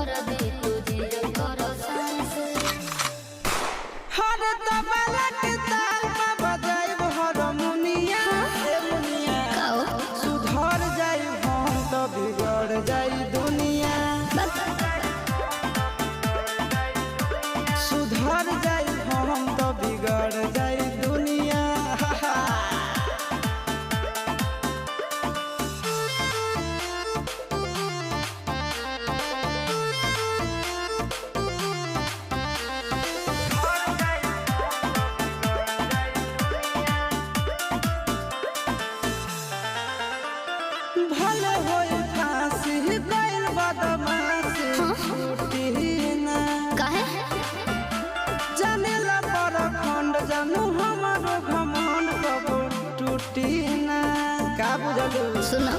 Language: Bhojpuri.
दर्द तुझे करो सांस हर तबला के ताल में बजाइब हारमोनिया ए मुनिया सुधर जाई हम तो बिगड़ जाई दुनिया सुधर जाई हम तो बिगड़ जाई दुनिया भले होई फांसी गइल बदमाशी छूटी ना काहे जानेला पर खंड जानू हमारो घमंड कबो टूटी ना का बुझलू सुनो